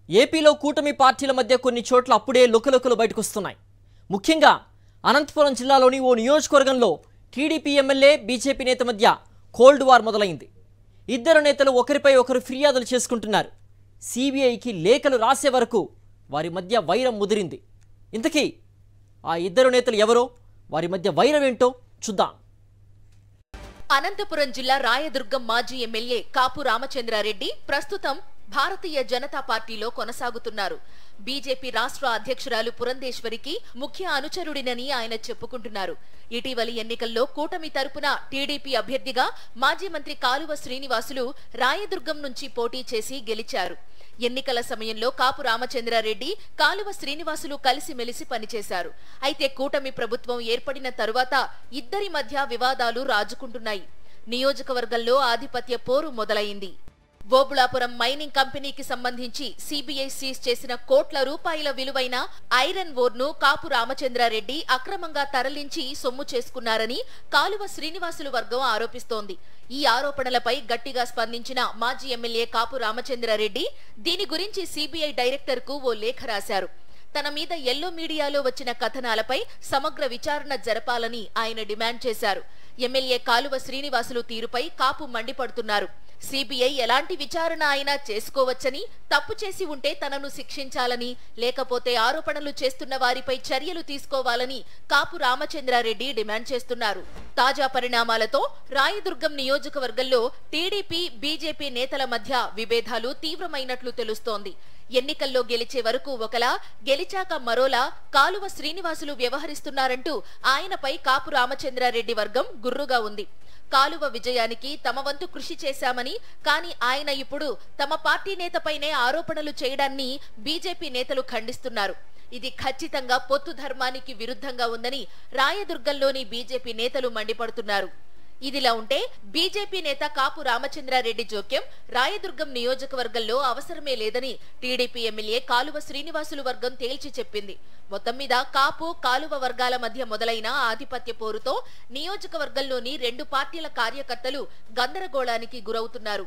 ఏపీలో కూటమి పార్టీల మధ్య కొన్ని చోట్ల అప్పుడే లుకలుకలు బయటకొస్తున్నాయి. ముఖ్యంగా అనంతపురం జిల్లాలోని ఓ నియోజకవర్గంలో టీడీపీ ఎమ్మెల్యే బీజేపీ నేత మధ్య కోల్డ్ వార్ మొదలైంది. ఇద్దరు నేతలు ఒకరిపై ఒకరు ఫిర్యాదులు చేసుకుంటున్నారు. సిబిఐకి లేఖలు రాసే వరకు వారి మధ్య వైరం ముదిరింది. ఇంతకీ ఆ ఇద్దరు నేతలు ఎవరో, వారి మధ్య వైరం ఏంటో చూద్దాం. అనంతపురం జిల్లా రాయదుర్గం మాజీ ఎమ్మెల్యే కాపు రామచంద్రారెడ్డి ప్రస్తుతం భారతీయ జనతా పార్టీలో కొనసాగుతున్నారు. బీజేపీ రాష్ట్ర అధ్యక్షురాలు పురంధేశ్వరికి ముఖ్య అనుచరుడినని ఆయన చెప్పుకుంటున్నారు. ఇటీవలి ఎన్నికల్లో కూటమి తరపున టీడీపీ అభ్యర్థిగా మాజీ మంత్రి కాలువ శ్రీనివాసులు రాయదుర్గం నుంచి పోటీ చేసి గెలిచారు. ఎన్నికల సమయంలో కాపు రామచంద్రారెడ్డి, కాలువ శ్రీనివాసులు కలిసిమెలిసి పనిచేశారు. అయితే కూటమి ప్రభుత్వం ఏర్పడిన తరువాత ఇద్దరి మధ్య వివాదాలు రాజుకుంటున్నాయి. నియోజకవర్గంలో ఆధిపత్య పోరు మొదలైంది. ఓబుళాపురం మైనింగ్ కంపెనీకి సంబంధించి సిబిఐ సీజ్ చేసిన కోట్ల రూపాయల విలువైన ఐరన్ ఓర్ ను కాపు రామచంద్రారెడ్డి అక్రమంగా తరలించి సొమ్ము చేసుకున్నారని కాలువ శ్రీనివాసులు వర్గం ఆరోపిస్తోంది. ఈ ఆరోపణలపై గట్టిగా స్పందించిన మాజీ ఎమ్మెల్యే కాపు రామచంద్రారెడ్డి దీని గురించి సిబిఐ డైరెక్టర్ కు ఓ లేఖ రాశారు. తన మీద ఎల్లో మీడియాలో వచ్చిన కథనాలపై సమగ్ర విచారణ జరపాలని ఆయన డిమాండ్ చేశారు. ఎమ్మెల్యే కాలువ శ్రీనివాసులు తీరుపై కాపు మండిపడుతున్నారు. సిబిఐ ఎలాంటి విచారణ అయినా చేసుకోవచ్చని, తప్పు చేసి ఉంటే తనను శిక్షించాలని, లేకపోతే ఆరోపణలు చేస్తున్న వారిపై చర్యలు తీసుకోవాలని కాపు రామచంద్రారెడ్డి డిమాండ్ చేస్తున్నారు. తాజా పరిణామాలతో రాయదుర్గం నియోజకవర్గంలో టీడీపీ, బీజేపీ నేతల మధ్య విభేదాలు తీవ్రమైనట్లు తెలుస్తోంది. ఎన్నికల్లో గెలిచే వరకు ఒకలా, గెలిచాక మరోలా కాలువ శ్రీనివాసులు వ్యవహరిస్తున్నారంటూ ఆయనపై కాపు రామచంద్రారెడ్డి వర్గం గుర్రుగా ఉంది. కాలువ విజయానికి తమ వంతు కృషి చేశామని, కానీ ఆయన ఇప్పుడు తమ పార్టీ నేతపైనే ఆరోపణలు చేయడాన్ని బీజేపీ నేతలు ఖండిస్తున్నారు. ఇది ఖచ్చితంగా పొత్తు ధర్మానికి విరుద్ధంగా ఉందని రాయదుర్గంలోని బీజేపీ నేతలు మండిపడుతున్నారు. ఇదిలా ఉంటే బీజేపీ నేత కాపు రామచంద్రారెడ్డి జోక్యం రాయదుర్గం నియోజకవర్గంలో అవసరమే లేదని టీడీపీ ఎమ్మెల్యే కాలువ శ్రీనివాసులు వర్గం తేల్చి చెప్పింది. మొత్తం మీద కాపు, కాలువ వర్గాల మధ్య మొదలైన ఆధిపత్య పోరుతో నియోజకవర్గంలోని రెండు పార్టీల కార్యకర్తలు గందరగోళానికి గురవుతున్నారు.